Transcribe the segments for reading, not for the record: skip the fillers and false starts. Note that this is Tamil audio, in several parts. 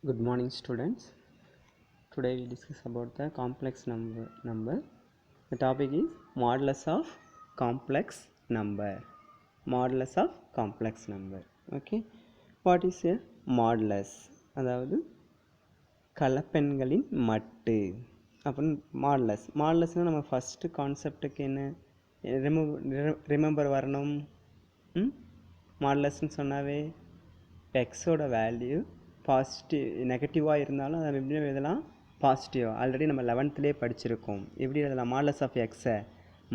Good morning, students. Today we discuss about the complex number. The topic is modulus of complex number. Modulus of complex number. Okay. What is a modulus? அதாவது கலப்பெண்களின் மட்டு அப்படின்னு மாடுலஸ்னால் நம்ம ஃபஸ்ட்டு கான்செப்டுக்கு என்ன ரிமெம்பர் வரணும். மாடுலஸ்ன்னு சொன்னாவே எக்ஸோட வேல்யூ பாசிட்டிவ் நெகட்டிவாக இருந்தாலும் அதை எப்படி எழுதலாம், பாசிட்டிவ். ஆல்ரெடி நம்ம 11th படிச்சிருக்கோம். எப்படி எழுதலாம் மாடுலஸ் ஆஃப் எக்ஸை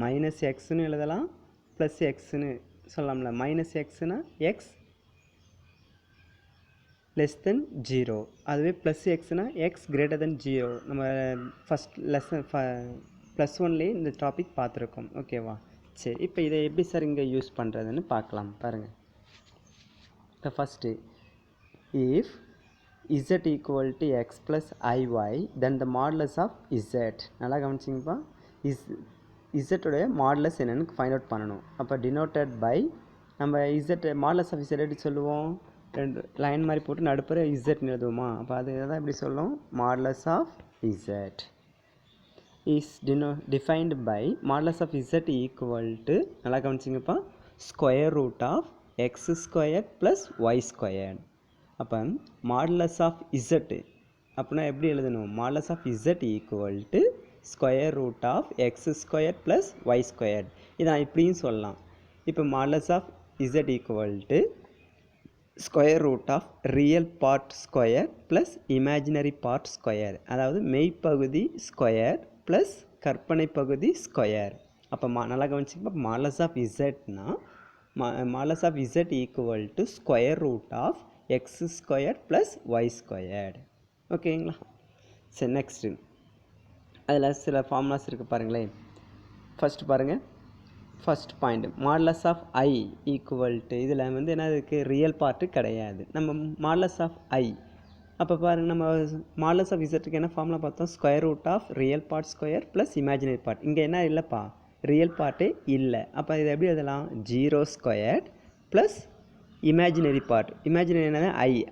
மைனஸ் எக்ஸ்ன்னு எழுதலாம், ப்ளஸ் எக்ஸ்ன்னு சொல்லலாம்ல. மைனஸ் எக்ஸ்னா எக்ஸ் லெஸ் தென் 0, அதுவே ப்ளஸ் எக்ஸ்னா எக்ஸ் கிரேட்டர் தென் 0. நம்ம ஃபஸ்ட் லெசன் +1லேயே இந்த டாபிக் பார்த்துருக்கோம். ஓகேவா? சரி, இப்போ இதை எப்படி சார் இங்கே யூஸ் பண்ணுறதுன்னு பார்க்கலாம். பாருங்கள். இப்போ first if z equal to x plus iy then the modulus of z. நல்லா கவனிச்சிங்கப்பா. z உடைய மாடுலஸ் என்னன்னு ஃபைண்ட் அவுட் பண்ணணும். அப்போ டினோட்டட் பை நம்ம z மாடுலஸ் ஆஃப் z எப்படி சொல்லுவோம், ரெண்டு லைன் மாதிரி போட்டு நடுப்புற z எழுதுவோமா. அப்போ அது தான் எப்படி சொல்லுவோம், modulus of z is defined by modulus of z equal to, நல்லா கவனிச்சிங்கப்பா, square root of x square plus y square. அப்போ மாடுலஸ் ஆஃப் இசட் அப்படின்னா எப்படி எழுதணும், modulus of z equal to square root of x square plus y square. இதை நான் இப்படியும் சொல்லலாம். இப்போ modulus of z equal to square root of real part square plus imaginary part square. அதாவது மெய்ப்பகுதி ஸ்கொயர் ப்ளஸ் கற்பனை பகுதி ஸ்கொயர். அப்போ நல்லா கவனிச்சிங்க. மாடுலஸ் ஆஃப் இசட்னா modulus of z equal to square root of x square plus y square. ஓகேங்களா? சரி, நெக்ஸ்ட்டு அதில் சில ஃபார்முலாஸ் இருக்குது பாருங்களேன். ஃபஸ்ட்டு பாருங்கள், first point modulus of i equal to, இதில் வந்து என்ன இருக்குது, ரியல் பார்ட்டு கிடையாது. நம்ம மாடுலஸ் ஆஃப் ஐ, அப்போ பாருங்கள், நம்ம மாடுலஸ் ஆஃப் இசட்டுக்கு என்ன ஃபார்முலா பார்த்தோம், square root of real part square plus imaginary part. இங்கே என்ன இல்லைப்பா, ரியல் பார்ட்டே இல்லை. அப்போ இதை எப்படி எழுதலாம், 0 square plus imaginary part. Imaginary என்னது,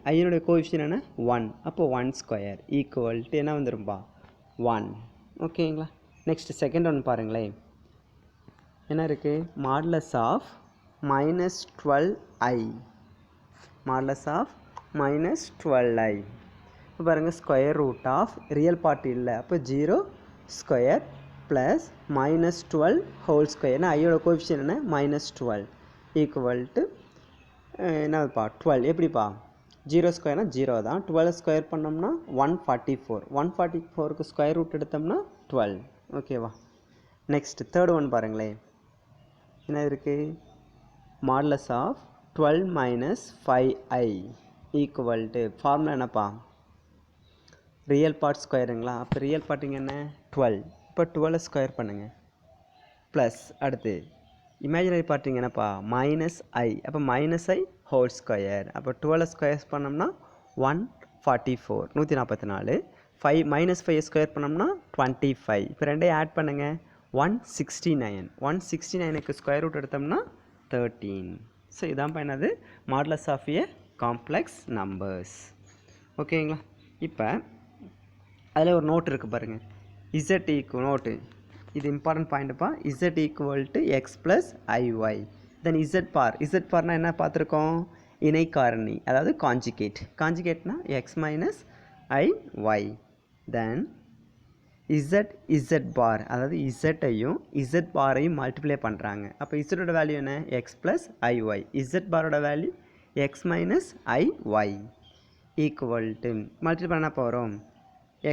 ஐயனுடைய கோஎஃபிஷியன்ட் என்ன, 1. அப்போ 1 ஸ்கொயர் ஈக்குவல் டு என்ன வந்துரும்பா, 1. ஓகேங்களா? நெக்ஸ்ட் செகண்ட் ஒன் பாருங்களேன். என்ன இருக்குது, modulus of -12i. Modulus of -12i. இப்போ பாருங்கள், square root of real part இல்லை, அப்போ 0 ஸ்கொயர் ப்ளஸ் -12 ஹோல் ஸ்கொயர். ஏன்னா ஐயோட கோஎஃபிஷியன்ட் என்ன, -12 ஈக்குவல் டு என்னப்பா, 12. எப்படிப்பா, 0 ஸ்கொயர்னா 0 தான், 12 ஸ்கொயர் பண்ணோம்னா 144. 144க்கு ஸ்கொயர் ரூட் எடுத்தோம்னா 12. ஓகேவா? நெக்ஸ்ட் தேர்ட் ஒன் பாருங்களேன். என்ன இருக்குது, modulus of 12 - 5i equal to, formula என்னப்பா, ரியல் பார்ட் ஸ்கொயருங்களா. அப்போ ரியல் பார்ட்டிங்க என்ன, 12. இப்போ 12 ஸ்கொயர் பண்ணுங்கள் ப்ளஸ் அடுத்து இமேஜினரி பார்ட்டிங்க என்னப்பா, -i. அப்போ -i ஹோல் ஸ்கொயர். அப்போ 12 ஸ்கொயர்ஸ் பண்ணோம்னா 144, 144. -5 ஸ்கொயர் பண்ணோம்னா 25. இப்போ ரெண்டையும் ஆட் பண்ணுங்கள், 169. 169க்கு ஸ்கொயர் ரூட் எடுத்தோம்னா 13. ஸோ இதான்ப்பா என்னது, modulus of a complex numbers. ஓகேங்களா? இப்போ அதில் ஒரு நோட் இருக்குது பாருங்கள், இசட் நோட்டு, இது இம்பார்ட்டன்ட் பாயிண்ட்டுப்பா. z equal to x plus i y. Then z bar என்ன பார்த்துருக்கோம், இணை காரணி, அதாவது காஞ்சிகேட்னா x minus i y. Then z bar, அதாவது இசட்டையும் இசட் பாரையும் மல்டிப்ளை பண்ணுறாங்க. அப்போ இசட்டோட வேல்யூ என்ன, எக்ஸ் ப்ளஸ் ஐஒய். இசட் பாரோட value x minus i y equal to, multiply பண்ண போகிறோம்,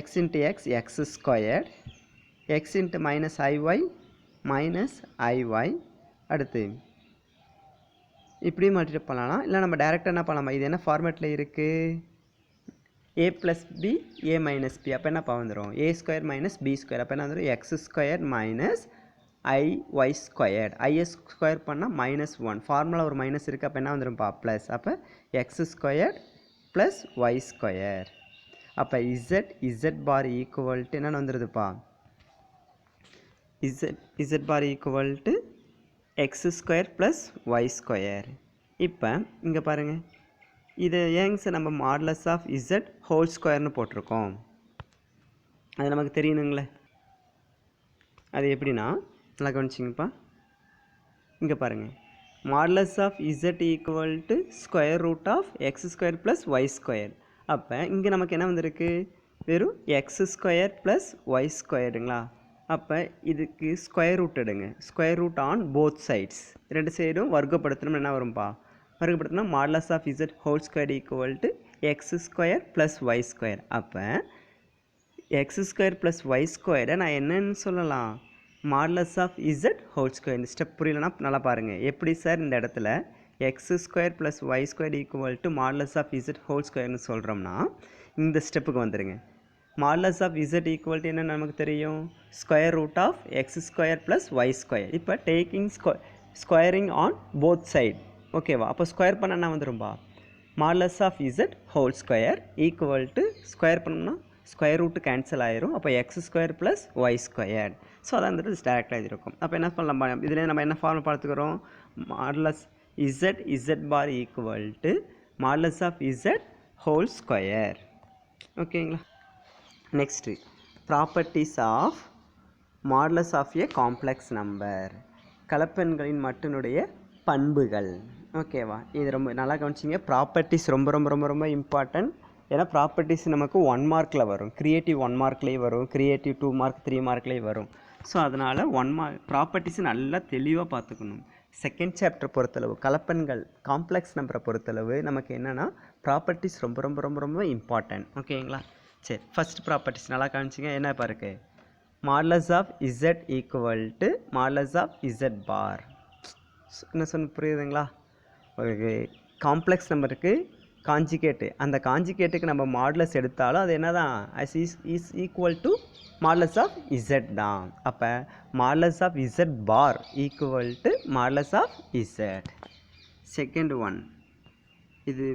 x into x, X square, x into minus iy அடுத்து இப்படி மல்டிப்ளை பண்ணலாம். இல்லை நம்ம டேரெக்டாக என்ன பண்ணலாமா, இது என்ன ஃபார்மேட்டில் இருக்குது, a + b a - b. அப்போ என்னப்பா வந்துடும், a square minus b square. அப்போ என்ன வந்துடும், x square minus iy square. is square பண்ணால் -1, ஃபார்முலா ஒரு மைனஸ் இருக்குது. அப்போ என்ன வந்துடும்ப்பா, ப்ளஸ். அப்போ x square plus y square. அப்போ z பார் ஈக்குவல் டு என்னென்னு வந்துடுதுப்பா, z bar equal to x square plus y square. இப்போ இங்கே பாருங்கள், இது ஏங்க சார் நம்ம மாடுலஸ் ஆஃப் இசட் ஹோல் ஸ்கொயர்னு போட்டிருக்கோம்? அது நமக்கு தெரியணுங்களே. அது எப்படின்னா நல்லா கவனிச்சிங்கப்பா. இங்கே பாருங்கள், modulus of z equal to square root of x square plus y square. அப்போ இங்கே நமக்கு என்ன வந்திருக்கு? வெறும் எக்ஸ் ஸ்கொயர் ப்ளஸ் ஒய் ஸ்கொயருங்களா? அப்போ இதுக்கு ஸ்கொயர் ரூட் எடுங்க. Square root on both sides. ரெண்டு சைடும் வர்க்கப்படுத்தணும்னு என்ன வரும்பா? வர்க்கப்படுத்தினா modulus of z whole square equal to x square plus y square. அப்போ எக்ஸ் ஸ்கொயர் ப்ளஸ் ஒய் ஸ்கொயரை நான் என்னன்னு சொல்லலாம்? Modulus of z whole square. இந்த ஸ்டெப் புரியலன்னா நல்லா பாருங்கள். எப்படி சார் இந்த இடத்துல x square plus y square equal to modulus of z whole ஸ்கொயர்னு சொல்கிறோம்னா இந்த ஸ்டெப்புக்கு வந்துடுங்க. Modulus of z equal to என்ன நமக்கு தெரியும்? Square root of x square plus y square. இப்போ taking squaring on both side. ஓகேவா? அப்போ ஸ்கொயர் பண்ண என்ன வந்துடும்பா? Modulus of z whole square equal to square பண்ணோம்னா ஸ்கொயர் ரூட்டு கேன்சல் ஆயிரும். அப்போ x square plus y square. So அதான் வந்துட்டு டேரெக்டாக இது இருக்கும். அப்போ என்ன பண்ணலாம்? இதில் நம்ம என்ன ஃபார்முலா பார்த்துக்கிறோம்? Modulus z bar equal to modulus of z whole square. ஓகேங்களா? Next properties of modulus of a complex number. கலப்பெண்களின் மட்டினுடைய பண்புகள். ஓகேவா? இது ரொம்ப நல்லா கவனிச்சிங்க. ப்ராப்பர்ட்டிஸ் ரொம்ப ரொம்ப ரொம்ப ரொம்ப இம்பார்ட்டன்ட். ஏன்னா ப்ராப்பர்ட்டிஸ் நமக்கு 1 மார்க்கில் வரும். கிரியேட்டிவ் 1 மார்க்லேயே வரும், கிரியேட்டிவ் 2 மார்க் 3 மார்க்லேயே வரும். ஸோ அதனால் 1 மார்க் ப்ராப்பர்ட்டிஸ் நல்லா தெளிவாக பார்த்துக்கணும். செகண்ட் சாப்டர் பொறுத்தளவு கலப்பெண்கள் காம்ப்ளெக்ஸ் நம்பரை பொறுத்தளவு நமக்கு என்னென்னா ப்ராப்பர்ட்டிஸ் ரொம்ப ரொம்ப ரொம்ப ரொம்ப இம்பார்ட்டன்ட். ஓகேங்களா? சரி, ஃபஸ்ட் ப்ராப்பர்ட்டிஸ் நல்லா காமிச்சிங்க. என்ன பாருக்கு? Modulus of z equal to modulus of z bar. என்ன சொன்ன புரியுதுங்களா? ஒரு காம்ப்ளெக்ஸ் நம்பருக்கு காஞ்சிகேட்டு, அந்த காஞ்சிகேட்டுக்கு நம்ம மாடுலஸ் எடுத்தாலும் அது என்ன தான்? Is equal to modulus of z தான். அப்போ modulus of z bar equal to modulus of z. Second one, இது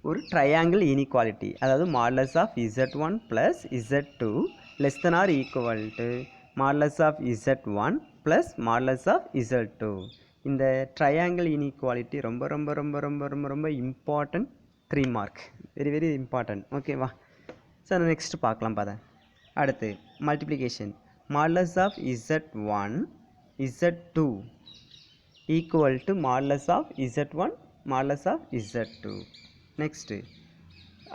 ஒரு ட்ரையாங்கிள் இன்இக்வாலிட்டி. அதாவது modulus of z one plus z two less than or equal to modulus of z one plus modulus of z two. இந்த ட்ரையாங்கிள் இன்இக்வாலிட்டி ரொம்ப ரொம்ப ரொம்ப ரொம்ப ரொம்ப ரொம்ப important. 3 mark, very very important. ஓகேவா? சார் நெக்ஸ்ட் பார்க்கலாம். பார்த்தேன் அடுத்து multiplication. Modulus of z one z two equal to modulus of z one modulus of z two. Next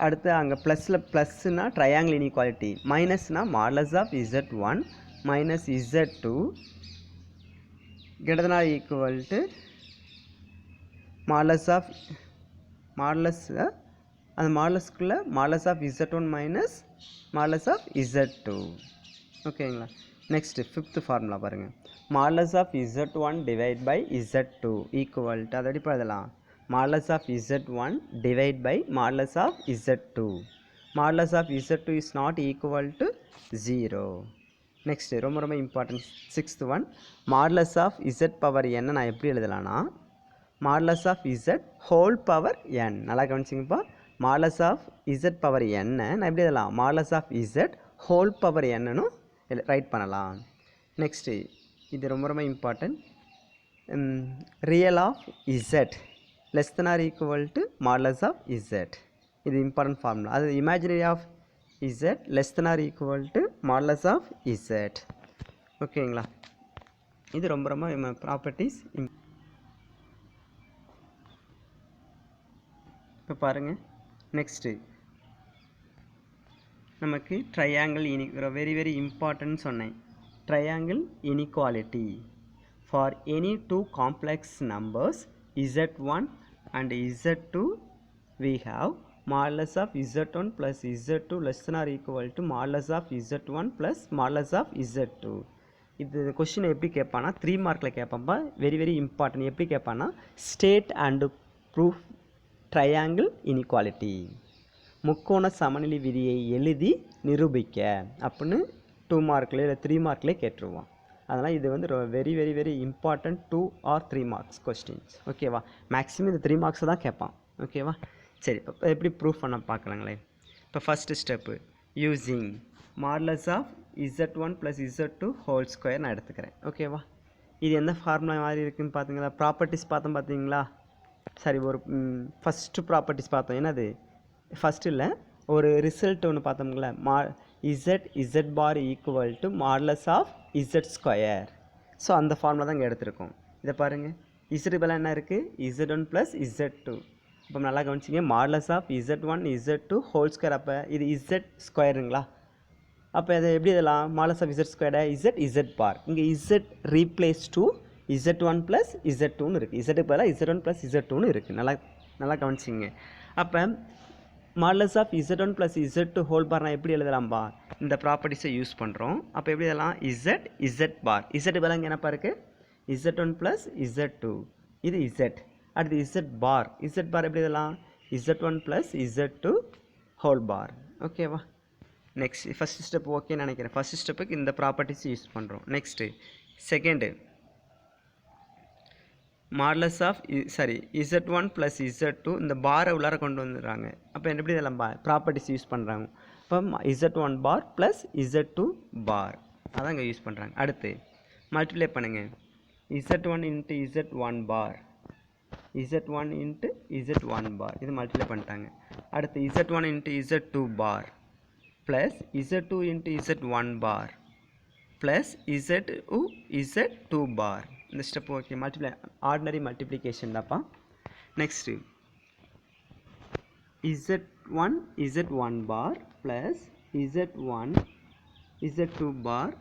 அடுத்து அங்கே ப்ளஸ்னால் ட்ரையாங்கிள் இன்இக்வாலிட்டி, மைனஸ்னால் modulus of z one minus z two greater than or equal to modulus of modulus அந்த மாடுலஸ்க்குள்ள modulus of z1 minus modulus of z2. ஓகேங்களா? நெக்ஸ்ட்டு ஃபிஃப்த் ஃபார்முலா பாருங்கள். Modulus of z1 divide by z2 equal to, அதோட இப்போ அதெல்லாம் modulus of z1 divide by modulus of z2. Modulus of z2 is not equal to 0. Next ரொம்ப ரொம்ப important sixth one. Modulus of z power n நான் எப்படி எழுதலான்னா modulus of z whole power n. நல்லா கவனிச்சிங்கப்பா. Modulus of z power n நான் எப்படி எழுதலாம்? Modulus of z whole power என்னன்னு ரைட் பண்ணலாம். நெக்ஸ்ட்டு இது ரொம்ப ரொம்ப important. Real of z less than or equal to modulus of z. இது இம்பார்ட்டன்ட் ஃபார்முலா. அது imaginary of z less than or equal to modulus of z. ஓகேங்களா? இது ரொம்ப ரொம்ப ப்ராப்பர்ட்டிஸ். இப்போ பாருங்கள். நெக்ஸ்ட்டு நமக்கு ட்ரையாங்கிள் வெரி வெரி இம்பார்ட்டன்ட் சொன்னேன். Triangle inequality for any two complex numbers z1 and z2 we have modulus of z1 plus z2 less than or equal to modulus of z1 plus modulus of z2. இது கொஸ்டின் எப்படி கேட்பானா 3 மார்க்கில் கேட்பாப்பா. Very very important. எப்படி கேட்பானா state and proof triangle inequality. முக்கோண சமநிலை விதியை எழுதி நிரூபிக்க அப்படின்னு 2 மார்க்லேயே இல்லை 3 மார்க்லேயே கேட்டுருவான். அதனால் இது வந்து very very very important 2 or 3 marks questions. ஓகேவா? மேக்ஸிமம் இந்த 3 மார்க்ஸ் தான் கேட்பான். ஓகேவா? சரி, இப்போ எப்படி ப்ரூஃப் பண்ண பார்க்கலாங்களே. இப்போ first step using modulus of z1 plus z2 whole square நான் எடுத்துக்கிறேன். ஓகேவா? இது எந்த ஃபார்முலா மாதிரி இருக்குதுன்னு பார்த்தீங்களா? ப்ராப்பர்ட்டிஸ் பார்த்தோம் பார்த்தீங்களா? சரி ஒரு ஃபஸ்ட்டு ப்ராப்பர்ட்டிஸ் பார்த்தோம். என்னது ஃபஸ்ட்டு இல்லை, ஒரு ரிசல்ட் ஒன்று பார்த்தோம்ல, z bar equal to modulus of z square. So அந்த ஃபார்முலா தான் இங்கே எடுத்திருக்கோம். இதை பாருங்கள், இசட் பதிலாக என்ன இருக்குது, Z1 + Z2. இப்போ நல்லா கவனிச்சிங்க, modulus of Z1 Z2 whole square. அப்போ இது இசட் ஸ்கொயருங்களா? அப்போ அதை எப்படி இதெல்லாம் மாடலஸ் ஆஃப் இசட் ஸ்கொயர்டா இசட் பார். இங்கே இசட் ரீப்ளேஸ் டு Z1 + Z2ன்னு இருக்குது. இசட்டுக்கு பதிலாக Z1 + Z2ன்னு இருக்குது. நல்லா கவனிச்சிங்க. அப்போ modulus of Z1 + Z2 whole பார்னா எப்படி எழுதலாம்பா? இந்த ப்ராப்பர்ட்டிஸை யூஸ் பண்ணுறோம். அப்போ எப்படி எழுதலாம், இசட் பார். இசட் பதிலாக இங்கே என்னப்பா இருக்குது, Z1 + Z2. இது இசட். அடுத்து இசட் பார் எப்படி எழுதலாம், Z1 + Z2 ஹோல் பார். ஓகேவா? நெக்ஸ்ட் ஃபஸ்ட் ஸ்டெப் ஓகேன்னு நினைக்கிறேன். ஃபஸ்ட் ஸ்டெப்புக்கு இந்த ப்ராப்பர்ட்டிஸ் யூஸ் பண்ணுறோம். Next second, modulus of Z1 + Z2 இந்த பாரை உள்ளார கொண்டு வந்துடுறாங்க. அப்போ எப்படி இதெல்லாம் ப்ராப்பர்ட்டிஸ் யூஸ் பண்ணுறாங்க. இப்போ Z1 பார் + Z2 பார் அதான் இங்கே யூஸ் பண்ணுறாங்க. அடுத்து மல்டிப்ளை பண்ணுங்கள், Z1 × Z1 பார், Z1 × Z1 பார், இது மல்டிப்ளை பண்ணிட்டாங்க. அடுத்து Z1 × Z2 பார் plus Z2 × Z1 bar plus Z2 bar. இந்த ஸ்டெப் ஓகே. ஆர்டினரி மல்டிப்ளிகேஷன் தான்ப்பா. Next Z1 bar plus Z2 bar.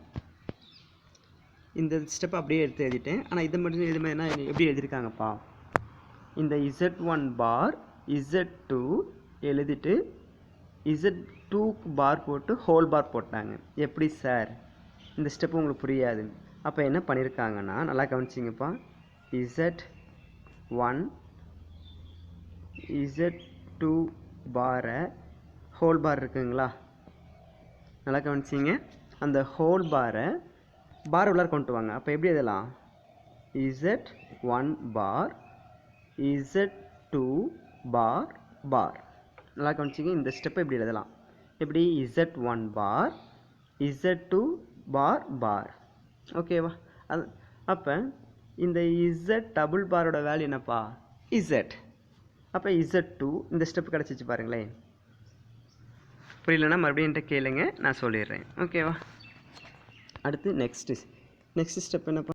இந்த ஸ்டெப் அப்படியே எடுத்து எழுதிட்டேன். ஆனால் இது மட்டும் என்ன எப்படி எழுதியிருக்காங்கப்பா, இந்த Z1 பார் Z2 எழுதிட்டு Z2 பார் போட்டு ஹோல் பார் போட்டாங்க. எப்படி சார், இந்த ஸ்டெப்பு உங்களுக்கு புரியாது. அப்போ என்ன பண்ணியிருக்காங்கன்னா, நல்லா கவனிச்சிங்கப்பா, Z1 Z2 பாரை ஹோல் பார் இருக்குங்களா, நல்லா கவனிச்சிங்க. அந்த ஹோல் பாரை உள்ளார கொண்டு வாங்க. அப்போ எப்படி எழுதலாம், Z1 பார் Z2 பார் பார். நல்லா கவனிச்சிங்க, இந்த ஸ்டெப்பை எப்படி எழுதலாம், எப்படி Z1 பார் Z2 பார் பார். ஓகேவா? அப்போ இந்த Z டபுள் பாரோட வேல்யூ என்னப்பா, Z. அப்போ Z2 இந்த ஸ்டெப் கிடச்சிச்சு பாருங்களேன். புரியலன்னா மறுபடியும் என்கிட்ட கேளுங்க, நான் சொல்லிடுறேன். ஓகேவா? அடுத்து நெக்ஸ்ட் ஸ்டெப் என்னப்பா,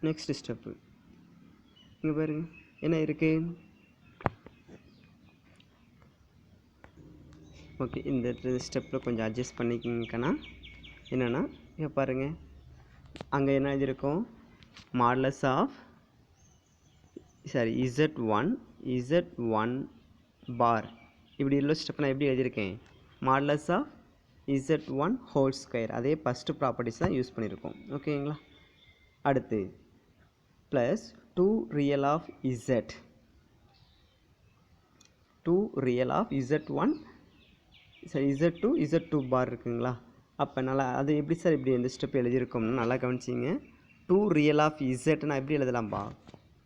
நெக்ஸ்ட் ஸ்டெப்பு இங்கே பாருங்க என்ன இருக்குது. ஓகே, இந்த ஸ்டெப்பில் கொஞ்சம் அட்ஜஸ்ட் பண்ணிக்கிங்கக்கண்ணா. என்னென்னா இங்கே பாருங்கள், அங்கே என்ன எழுதியிருக்கோம், மாடலஸ் ஆஃப் Z1 பார். இப்படி உள்ள ஸ்டெப் நான் எப்படி எழுதியிருக்கேன், modulus of Z1 whole square. அதே ஃபஸ்ட்டு ப்ராப்பர்ட்டிஸ் தான் யூஸ் பண்ணியிருக்கோம். ஓகேங்களா? அடுத்து plus 2 real of Z, 2 real of Z1 Z2 bar இருக்குங்களா. அப்போ நல்லா அது எப்படி சார் இப்படி இந்த ஸ்டெப் எழுதியிருக்கோம்னா, நல்லா கவனிச்சிங்க. 2 ரியல் ஆஃப் Z எப்படி எழுதலாம்பா,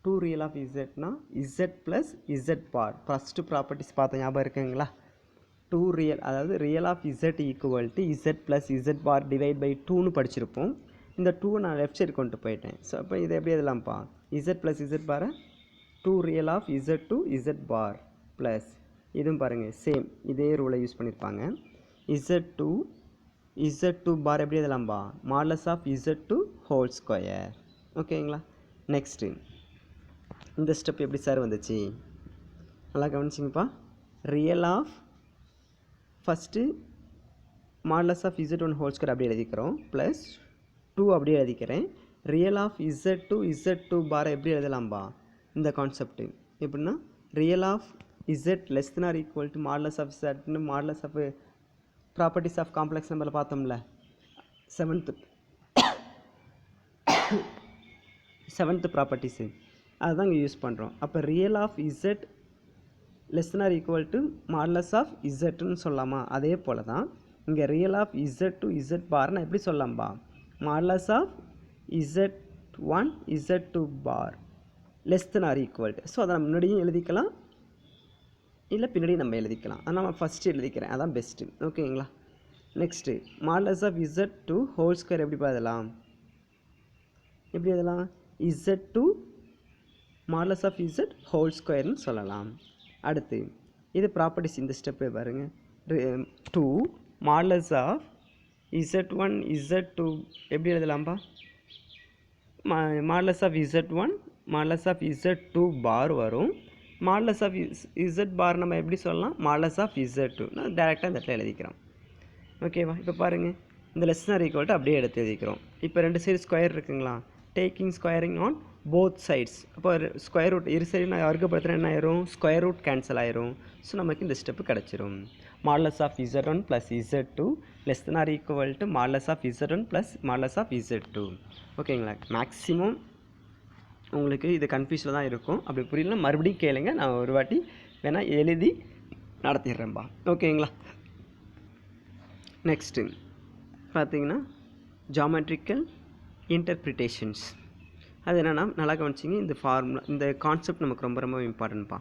2 ரியல் ஆஃப் Zனா Z + Z bar. First properties பார்த்தோம், ஞாபகம் இருக்குங்களா. 2 ரியல், அதாவது real of Z equal to Z + Z bar divide by 2ன்னு படிச்சிருப்போம். இந்த 2 நான் லெஃப்ட் சைடு கொண்டு போயிட்டேன். ஸோ அப்போ இதை எப்படி எழுதலாம்ப்பா, Z + Z பாரை 2 real of Z2 Z bar plus இதுவும் பாருங்கள் சேம் இதே ரூலை யூஸ் பண்ணியிருப்பாங்க. Z2 பார் எப்படி எழுதலாம்பா, modulus of Z2 whole square. ஓகேங்களா? நெக்ஸ்ட்டு இந்த ஸ்டெப் எப்படி சார் வந்துச்சு, நல்லா கவனிச்சிங்கப்பா. Real of first modulus of Z1 whole square அப்படி எழுதிக்கிறோம், ப்ளஸ் 2 அப்படியே எழுதிக்கிறேன். ரியல் ஆஃப் Z2 பாரை எப்படி எழுதலாம்பா, இந்த கான்செப்ட்டு எப்படின்னா, real of Z less than or equal to modulus of Z, modulus of properties of complex நம்பரில் பார்த்தோம்ல, செவன்த்து ப்ராப்பர்ட்டிஸு அதுதான் இங்கே யூஸ் பண்ணுறோம். அப்போ real of Z less than or equal to modulus of Zன்னு சொல்லலாமா, அதே போல் தான் இங்கே ரியல் ஆஃப் Z2 பார் நான் எப்படி சொல்லலாம்பா, modulus of Z1 Z2 bar less than or equal to. So அதை நம்ம முன்னாடியும் எழுதிக்கலாம், இல்லை பின்னாடி நம்ம எழுதிக்கலாம். ஆனால் நான் ஃபஸ்ட்டு எழுதிக்கிறேன், அதான் பெஸ்ட்டு. ஓகேங்களா? Next modulus of Z2 whole square எப்படி எழுதலாம், எப்படி எழுதலாம், Z2 modulus of z whole ஸ்கொயர்னு சொல்லலாம். அடுத்து இது ப்ராப்பர்ட்டிஸ், இந்த ஸ்டெப்பை பாருங்கள். 2 மாடலஸ் ஆஃப் z1 z2 எப்படி எழுதலாம்பா? Modulus of z1 modulus of z2 bar வரும். மாடலஸ் ஆஃப் z பார் நம்ம எப்படி சொல்லலாம்? மாடலஸ் ஆஃப் z2 நான் டேரெக்டாக இந்த இடத்துல எழுதிக்கிறோம். ஓகேவா? இப்போ பாருங்கள், இந்த லெஸ் ஆர் ஈக்குவல் டு அப்படியே எடுத்து எழுதிக்கிறோம். இப்போ ரெண்டு சைடு ஸ்கொயர் இருக்குங்களா? Taking squaring on both sides. அப்போ ஸ்கொயர் ரூட் இரு சைடு நான் வர்க்கப்படுத்துகிறேன், என்ன ஆயிரும்? ஸ்கொயர் ரூட் கேன்சல் ஆயிரும். ஸோ நமக்கு இந்த ஸ்டெப்பு கிடச்சிரும். Modulus of z1 plus z2 less than or equal to modulus of z1 plus modulus of z2. ஓகேங்களா? மேக்ஸிமம் உங்களுக்கு இது கன்ஃபியூஸில் தான் இருக்கும். அப்படி புரியலனா மறுபடியும் கேளுங்க, நான் ஒரு வாட்டி வேணால் எழுதி நடத்திடுறேன்பா. ஓகேங்களா? நெக்ஸ்ட்டு பார்த்தீங்கன்னா ஜாமெட்ரிக்கல் இன்டர்பிரிட்டேஷன்ஸ். அது என்னென்னா, நல்லா கவனிச்சிங்க, இந்த ஃபார்முலா, இந்த கான்செப்ட் நமக்கு ரொம்ப ரொம்ப இம்பார்ட்டன்ட்பா.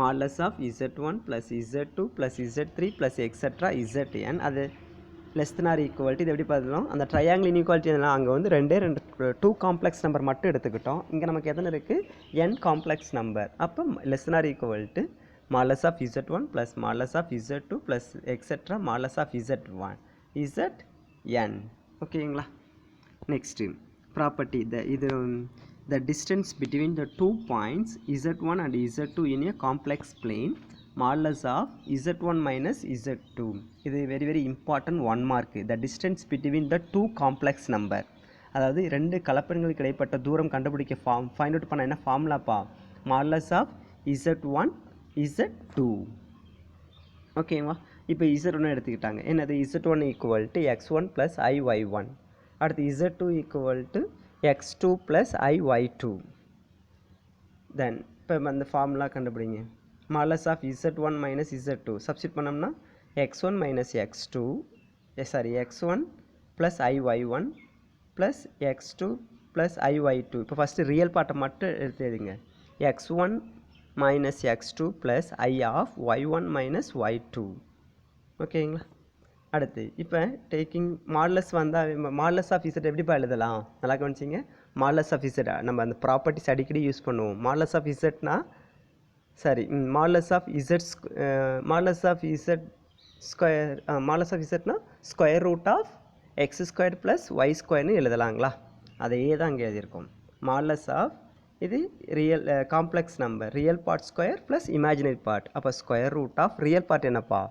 Modulus of z1 plus z2 plus z3 plus extra zn அது லெஸ் தென் ஆர் ஈக்குவல்ட்டி. இது எப்படி பார்த்தோம்? அந்த ட்ரையாங்கிள் இன்இக்வாலிட்டி எதுனா அங்கே வந்து ரெண்டு 2 காம்ப்ளெக்ஸ் நம்பர் மட்டும் எடுத்துக்கிட்டோம். இங்கே நமக்கு எத்தனை இருக்குது? n complex number. அப்போ less than or equal to modulus of z1 plus modulus of z2 plus extra modulus of z1 zn. ஓகேங்களா? Next property, the distance between the 2 points z1 and z2 in a complex plane modulus of z1 minus z2. இது very very important 1 mark. the distance between the 2 complex number, அதாவது ரெண்டு கலப்பெண்களுக்கு இடைப்பட்ட தூரம் கண்டுபிடிக்க ஃபைண்ட் அவுட் பண்ண என்ன ஃபார்முலாப்பா? Modulus of z1 z2. ஓகேவா? இப்போ z1 எடுத்துக்கிட்டாங்க. என்னது? z1 equal to x1 plus iy1. அடுத்து z2 equal to x2 plus iy2. தென் இப்போ அந்த ஃபார்முலா கண்டுபிடிங்க. Modulus of z1 minus z2 substitute பண்ணோம்னா x1 minus x2 x1 plus iy1 plus x2 plus iy2. இப்போ ஃபஸ்ட்டு ரியல் பார்ட்டை மட்டும் எடுத்து எழுதுங்க. x1 minus x2 plus i of y1 minus y2. ஓகேங்களா? அடுத்து இப்போ டேக்கிங் மாடலஸ் வந்தால் மாடலஸ் ஆஃப் z எப்படிப்பா எழுதலாம்? நல்லா கவனிச்சிங்க. மாடலஸ் ஆஃப் z நம்ம அந்த ப்ராப்பர்ட்டிஸ் அடிக்கடி யூஸ் பண்ணுவோம். மாடலஸ் ஆஃப் zனா சரி modulus of z modulus of z square modulus of zனா square root of x square plus y ஸ்கொயர்னு எழுதலாங்களா? அதையே தான் அங்கே எழுதியிருக்கோம். மாடலஸ் ஆஃப் இது real complex number, real part square plus imaginary part. அப்போ square root of real part என்னப்பா?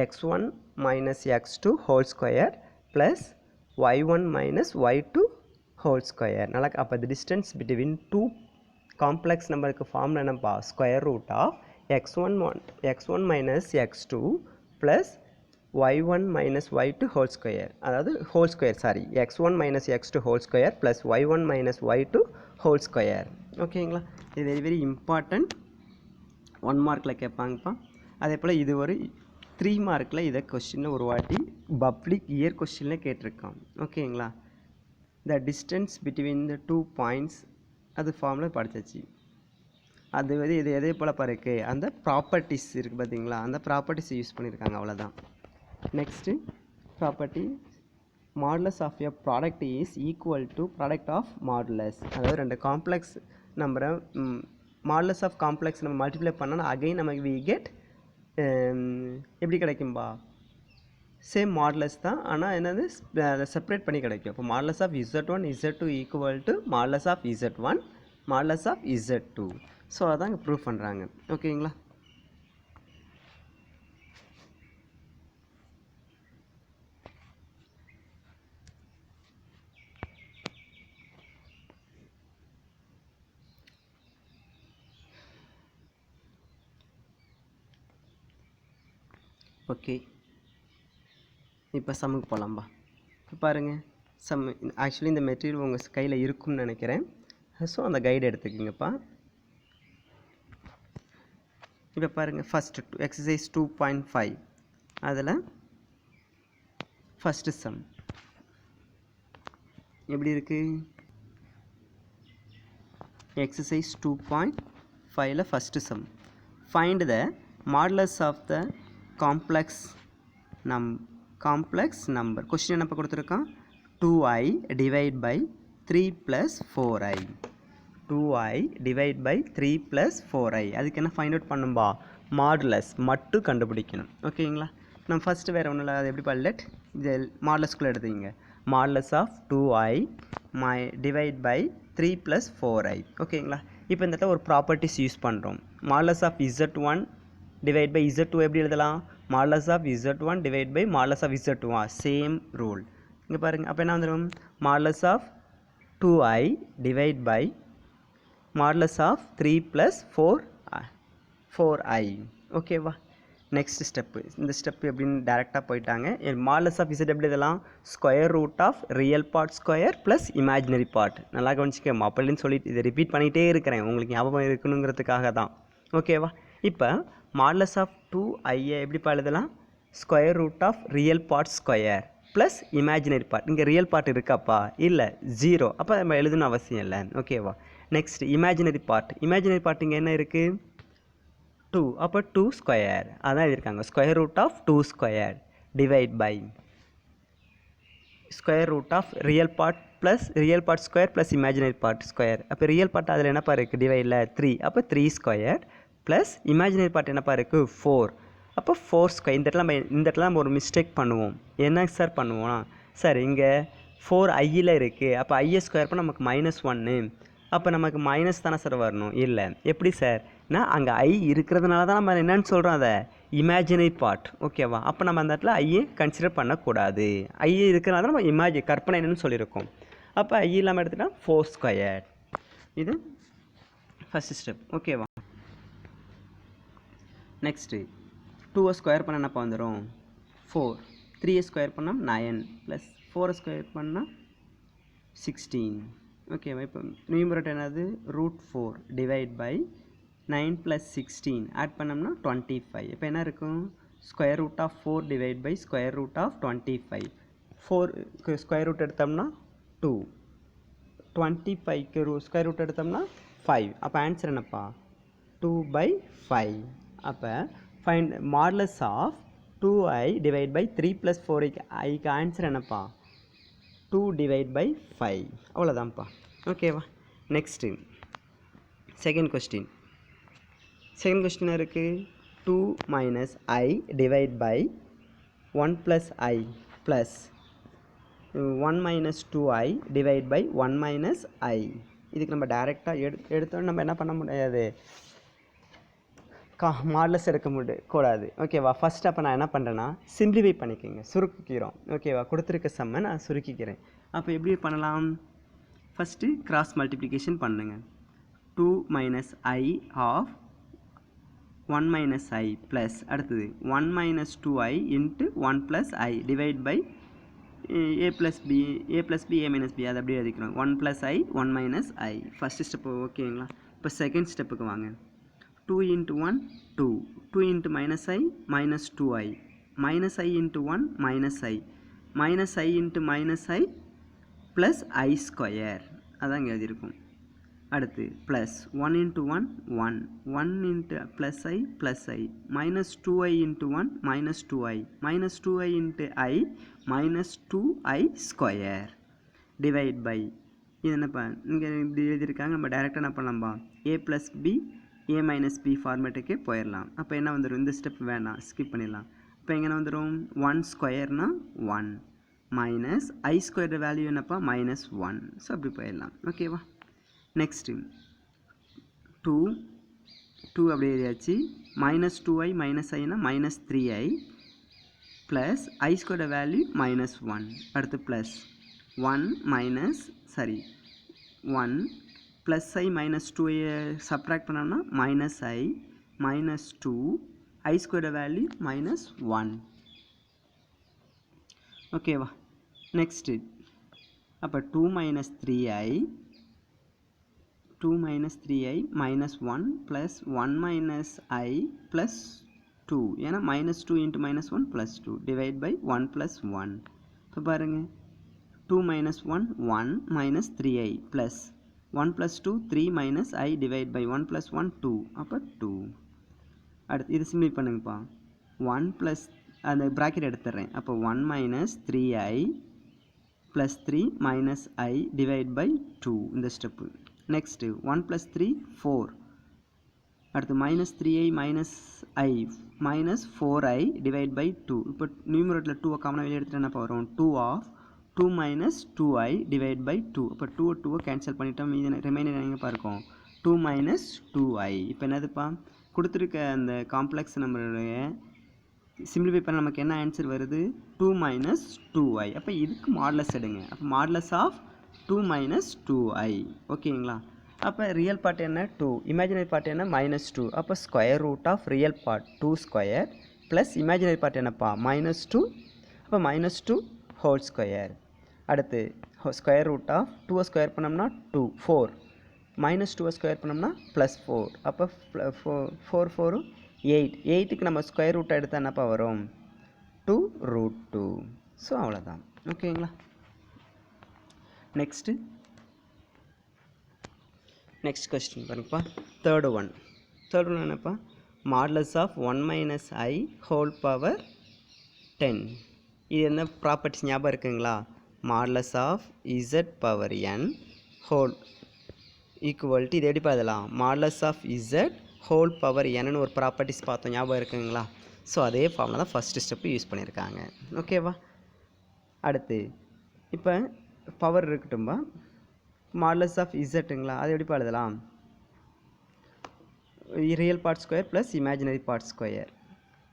x1 minus x2 whole square plus y1 minus y2 whole square. நல்லா அப்போ the distance between 2 complex நம்பருக்கு ஃபார்முலா என்னப்பா? Square root of x1 minus x2 plus y1 minus y2 whole square. அதாவது whole square sorry x1 minus x2 whole square plus y1 minus y2 whole square. ஓகேங்களா? இது வெரி வெரி இம்பார்ட்டன்ட் 1 மார்க்கில் கேட்பாங்கப்பா. அதே போல் இது ஒரு 3 மார்க்கில் இதை கொஸ்டினில் ஒரு வாட்டி பப்ளிக் இயர் கொஸ்டினில் கேட்டிருக்கான். ஓகேங்களா? The distance between the 2 points அது ஃபார்முலா படித்தாச்சு. அது வந்து இது எதே போல் பாருக்கு அந்த ப்ராப்பர்ட்டிஸ் இருக்குது பார்த்தீங்களா? அந்த ப்ராப்பர்ட்டிஸ் யூஸ் பண்ணியிருக்காங்க, அவ்வளோதான். Next property modulus of a product is equal to product of modulus. அதாவது ரெண்டு காம்ப்ளெக்ஸ் நம்பரை மாடுலஸ் ஆஃப் காம்ப்ளெக்ஸ் நம்ம மல்டிப்ளை பண்ணால் அகைன் நமக்கு வி கெட் எப்படி கிடைக்கும்பா? சேம் மாடலஸ் தான், ஆனால் என்னது செப்பரேட் பண்ணி கிடைக்கும். இப்போ modulus of z1 z2 equal to modulus of z1 modulus of z2. So அதான் இங்கே ப்ரூவ் பண்ணுறாங்க. ஓகேங்களா? ஓகே, இப்போ சம்முக்கு போகலாம்பா. இப்போ பாருங்கள், சம் ஆக்சுவலி இந்த மெட்டீரியல் உங்கள் கையில் இருக்கும்னு நினைக்கிறேன். ஸோ அந்த கைடு எடுத்துக்கிங்கப்பா. இப்போ பாருங்கள், ஃபஸ்ட்டு எக்ஸசைஸ் 2.5 அதில் ஃபஸ்ட்டு சம் எப்படி இருக்குது? எக்ஸசைஸ் 2.5ல first sum. Find the modulus of the complex number. Question என்னப்போ கொடுத்துருக்கான்? 2i divide by 3 + 4i. 2i divide by 3 plus 4i. அதுக்கு என்ன ஃபைண்ட் அவுட் பண்ணும்பா, மாடுலஸ் மட்டும் கண்டுபிடிக்கணும். ஓகேங்களா, நம்ம ஃபஸ்ட்டு வேறு ஒன்றும் இல்லை, அது எப்படி லெட் இது மாடுலஸ்குள்ளே எடுத்துக்கிங்க. Modulus of 2i divide by 3 plus 4i. ஓகேங்களா, இப்போ இந்த இடத்துல ஒரு ப்ராப்பர்ட்டிஸ் யூஸ் பண்ணுறோம். Modulus of z1 divide by z2 எப்படி எழுதலாம், modulus of z1 divide by modulus of z2. Same rule இங்கே பாருங்கள். அப்போ என்ன வந்துடும், modulus of 2i divide by modulus of 3 plus 4i. ஓகேவா, நெக்ஸ்ட் ஸ்டெப்பு. இந்த ஸ்டெப் எப்படின்னு டேரெக்டாக போயிட்டாங்க. மாடுலஸ் ஆஃப் z எப்படி இதெல்லாம், square root of real part square plus imaginary part. நல்லா கவனிச்சிக்க, அப்படின்னு சொல்லிட்டு இதை ரிப்பீட் பண்ணிகிட்டே இருக்கிறேன், உங்களுக்கு ஞாபகம் இருக்கணுங்கிறதுக்காக தான். ஓகேவா, இப்போ மாடுலஸ் ஆஃப் 2i எப்படி எழுதலாம், square root of real part square plus imaginary part. இங்கே ரியல் பார்ட் இருக்காப்பா, இல்லை 0, அப்போ நம்ம எழுதணும் அவசியம் இல்லை. ஓகேவா, next imaginary part. Imaginary part இங்கே என்ன இருக்குது, 2, அப்போ 2 ஸ்கொயர். அதான் எழுதியிருக்காங்க, square root of 2 square divide by square root of real part plus real part square plus imaginary part square. அப்போ ரியல் பார்ட் அதில் என்னப்பா இருக்குது, டிவைடில் 3, அப்போ 3 ஸ்கொயர் ப்ளஸ் இமேஜினரி பார்ட் என்னப்பா இருக்குது 4, அப்போ 4 ஸ்கொயர். இந்த இடத்துல நம்ம ஒரு மிஸ்டேக் பண்ணுவோம். என்ன சார் பண்ணுவோம் சார், இங்கே 4 ஐயில் இருக்குது, அப்போ ஐயை ஸ்கொயர் பண்ணால் நமக்கு -1, அப்போ நமக்கு மைனஸ் தானே சார் வரணும். இல்லை, எப்படி சார், நான் அங்கே ஐ இருக்கிறதுனால தான் நம்ம என்னன்னு சொல்கிறோம், அதை இமேஜினரி பார்ட். ஓகேவா, அப்போ நம்ம அந்த இடத்துல ஐயை கன்சிடர் பண்ணக்கூடாது. ஐ இருக்கிறனால தான் நம்ம கற்பனை என்னன்னு சொல்லியிருக்கோம். அப்போ ஐ இல்லாமல் எடுத்துகிட்டா 4 ஸ்கொயர். இது ஃபஸ்ட் ஸ்டெப். ஓகேவா, நெக்ஸ்ட்டு 2 ஸ்கொயர் பண்ண என்னப்பா வந்துடும் 4, 3 ஸ்கொயர் பண்ணால் 9 ப்ளஸ் 4 ஸ்கொயர் பண்ணால் 16. ஓகேவா, இப்போ நியூமரேட்டர் என்னது √4 டிவைட் பை 9 ப்ளஸ் 16 ஆட் பண்ணோம்னா 25. இப்போ என்ன இருக்கும், square root of 4 divide by square root of 25. 4 square root எடுத்தோம்னா 2, 25க்கு ஸ்கொயர் ரூட் எடுத்தோம்னா 5. அப்போ ஆன்சர் என்னப்பா 2/5. அப்போ find modulus of 2i divide by 3 plus 4iக்கு ஆன்சர் என்னப்பா 2/5. அவ்வளோதான்ப்பா. ஓகேவா, next second question. Second question இருக்குது 2 minus i divide by 1 plus i plus 1 minus 2i divide by 1 minus i. இதுக்கு நம்ம டேரெக்டாக எடுத்தோன்னு நம்ம என்ன பண்ண முடியாது, மாடுலஸ் எடுக்க கூடாது. ஓகேவா, ஃபஸ்ட் அப்போ நான் என்ன பண்ணுறேன்னா சிம்பிளிஃபை பண்ணிக்கோங்க, சுருக்கிக்கிறோம். ஓகேவா, கொடுத்துருக்க சம்மை நான் சுருக்கிக்கிறேன். அப்போ எப்படி பண்ணலாம், ஃபஸ்ட்டு கிராஸ் மல்டிப்ளிகேஷன் பண்ணுங்கள். 2 minus i of 1 minus i plus அடுத்தது 1 minus 2i into 1 plus i divide by a plus b a minus b, அதை அப்படியே எழுதிக்கிறோம். 1 plus i 1 minus i first step. ஓகேங்களா, இப்போ செகண்ட் ஸ்டெப்புக்கு வாங்க. 2 into 1 2, 2 into minus I minus 2i, minus I into 1 minus I, minus I into minus I plus I square. அதான் இங்கே எழுதியிருக்கும். அடுத்து plus 1 into 1 1, 1 into plus I minus 2i into 1 minus 2i, minus 2i into I minus 2i square divide by, இது என்னப்பா இங்கே இப்படி எழுதியிருக்காங்க. நம்ம டேரெக்டாக என்ன பண்ணலாம்பா, a plus b a minus b ஃபார்மேட்டுக்கே போயிடலாம். அப்போ என்ன வந்துடும், இந்த ஸ்டெப் வேணாம், ஸ்கிப் பண்ணிடலாம். இப்போ எங்கே வந்துடும் 1 ஸ்கொயர்னால் 1 மைனஸ் ஐ ஸ்கொயர் வேல்யூ என்னப்பா -1. ஸோ அப்படி போயிடலாம். ஓகேவா, நெக்ஸ்ட்டு 2 அப்படி எழுதியாச்சு. மைனஸ் 2i மைனஸ் ஐனா minus 3i plus i square value -1. அடுத்து ப்ளஸ் 1 ப்ளஸ் ஐ மைனஸ் 2ஐ சப்ராக்ட் பண்ணோம்னா minus i minus 2 i square value -1. ஓகேவா, நெக்ஸ்ட்டு அப்போ 2 minus 3i -1 plus 1 minus i plus 2, ஏன்னா -2 into -1 plus 2 divide by 1 plus 1. இப்போ பாருங்கள் 2 minus 1 1 minus 3i plus 1 plus 2 3 minus I divide by 1 plus 1 2, அப்போ 2. அடுத்து இது சிம்பிளை பண்ணுங்கப்பா. 1 plus அந்த ப்ராக்கெட் எடுத்துடுறேன். அப்போ 1 minus 3i plus 3 minus I divide by 2 இந்த ஸ்டெப்பு. நெக்ஸ்ட்டு 1 + 3 4. அடுத்து -3i minus i minus 4i divide by 2. இப்போ நியூமரேட்டரில் 2 காமனாக வெளியே எடுத்துகிட்டு என்னப்பா வரும் 2 of 2 minus 2i divide by 2. இப்போ 2 கேன்சல் பண்ணிட்டோம், மீதி ரிமைனிங் எங்கேப்பா இருக்கும் 2 minus 2i. இப்போ என்னதுப்பா கொடுத்துருக்க அந்த காம்ப்ளெக்ஸ் நம்பருடைய சிம்பிளிஃபை பண்ண நமக்கு என்ன ஆன்சர் வருது 2 minus 2i. அப்போ இதுக்கு மாடலஸ் எடுங்க. அப்போ மாடலஸ் ஆஃப் 2 minus 2i. ஓகேங்களா? அப்போ ரியல் பார்ட் என்ன 2, இமேஜினரி பார்ட் என்ன -2. அப்போ square root of real part 2 square plus imaginary part என்னப்பா -2. அப்போ -2 ஹோல் ஸ்கொயர். அடுத்து ஸ்கொயர் ரூட் ஆஃப் 2 ஸ்கொயர் பண்ணோம்னா 2 4 -2 ஸ்கொயர் பண்ணோம்னா +4. அப்போ 4 4 8. 8க்கு நம்ம ஸ்கொயர் ரூட்டை எடுத்தால் என்னப்பா வரும் 2√2. ஸோ அவ்வளோதான். ஓகேங்களா? நெக்ஸ்ட் கொஸ்டின் பாருங்கப்பா. தேர்டு ஒன் என்னப்பா modulus of 1 - i whole power 10. இது என்ன ப்ராப்பர்ட்டிஸ் ஞாபகம் இருக்குங்களா? Modulus of z power n whole equal to இது எப்படி பார்க்கலாம் modulus of z whole power n ஒரு ப்ராப்பர்ட்டிஸ் பார்த்தோம், ஞாபகம் இருக்குங்களா? ஸோ அதே ஃபார்மில் தான் ஃபஸ்ட்டு ஸ்டெப்பு யூஸ் பண்ணியிருக்காங்க. ஓகேவா? அடுத்து இப்போ பவர் இருக்கட்டும்பா மாடலஸ் ஆஃப் இசட்டுங்களா, அது எப்படி எழுதலாம் real part square plus imaginary part square.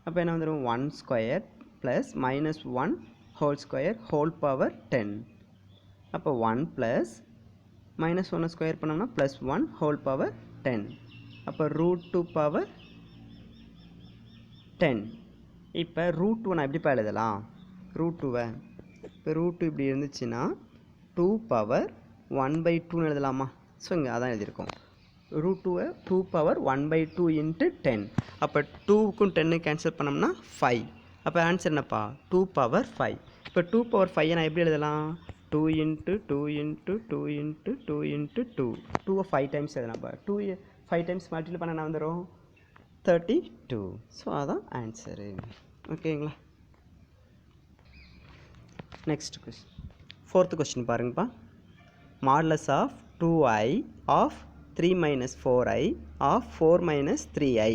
அப்போ என்ன வந்துடும் 1 square plus -1 whole square whole power 10. அப்போ 1 ப்ளஸ் -1 ஸ்கொயர் பண்ணோம்னா +1 ஹோல் பவர் 10. அப்போ √2 பவர் 10. இப்போ √2 நான் எப்படி எழுதலாம் √2வை இப்போ √2 இப்படி இருந்துச்சுன்னா 2 பவர் 1/2 எழுதலாமா? ஸோ இங்கே அதான் எழுதியிருக்கோம் √2வை 2 பவர் 1/2 × 10. அப்போ 2க்கும் 10 கேன்சல் பண்ணோம்னா 5. அப்போ ஆன்சர் என்னப்பா 2 பவர் 5. இப்போ 2 பவர் 5 நான் எப்படி எழுதலாம் 2 × 2 × 2 × 2 × 2. 2வை 5 டைம்ஸ் எழுதலாம்ப்பா. 2 5 டைம்ஸ் மல்டிப்ளை பண்ண என்ன வந்துடும் 32. ஸோ அதான் ஆன்சரு. ஓகேங்களா? நெக்ஸ்ட் கொஸ்டின் ஃபோர்த்து கொஸ்டின் பாருங்கப்பா. Modulus of 2i of 3 - 4i of 4 - 3i.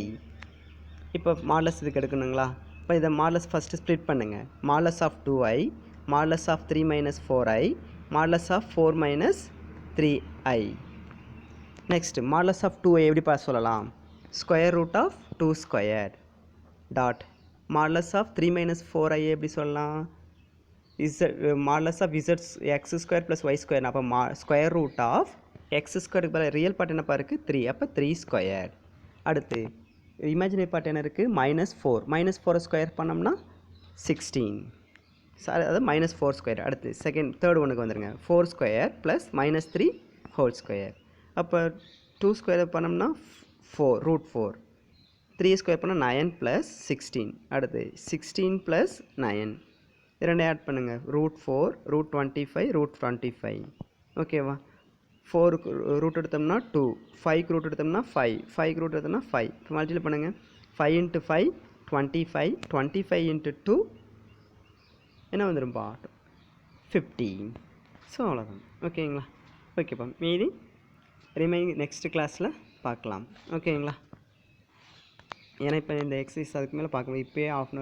இப்போ மாடலஸ் இதுக்கு எடுக்கணுங்களா? இப்போ இதை மாடலஸ் ஃபஸ்ட்டு ஸ்ப்ளிட் பண்ணுங்கள். Modulus of 2i modulus of 3 - 4i modulus of 4 - 3i. Next modulus of 2i எப்படி சொல்லலாம் square root of 2 square dot modulus of 3 - 4i எப்படி சொல்லலாம் மாடலஸ் of z x square plus y square. அப்போ ஸ்கொயர் ரூட் ஆஃப் எக்ஸ் ஸ்கொயருக்கு பதில் ரியல் பார்ட் என்னப்பா இருக்குது 3. அப்போ 3 ஸ்கொயர். அடுத்து இமேஜினரி பார்ட் என்ன இருக்குது -4. -4 ஸ்கொயர் பண்ணோம்னா 16. சாரி அதாவது -4 ஸ்கொயர். அடுத்து தேர்ட் ஒன்றுக்கு வந்துடுங்க 4 ஸ்கொயர் ப்ளஸ் -3 ஹோல் ஸ்கொயர். அப்போ 2 ஸ்கொயர் பண்ணோம்னா 4 √4. 3 ஸ்கொயர் பண்ணால் 9 + 16. அடுத்து 16 + 9 இரண்டே ஆட் பண்ணுங்கள் √4 √25 √25. ஓகேவா? 4க்கு ரூட் எடுத்தோம்னா 2, 5க்கு ரூட் எடுத்தோம்னா 5, 5க்கு ரூட் எடுத்தோம்னா 5. இப்போ மல்டிப்ளை பண்ணுங்கள் 5 × 5 25, 25 × 2 என்ன வந்துடும்பா 50. ஸோ அவ்வளோதான். ஓகேங்களா? ஓகேப்பா மீதி ரிமைனிங் நெக்ஸ்ட் கிளாஸில் பார்க்கலாம். ஓகேங்களா? ஏன்னா இப்போ இந்த எக்ஸசைஸ் அதுக்கு மேலே பார்க்கணும். இப்போயே ½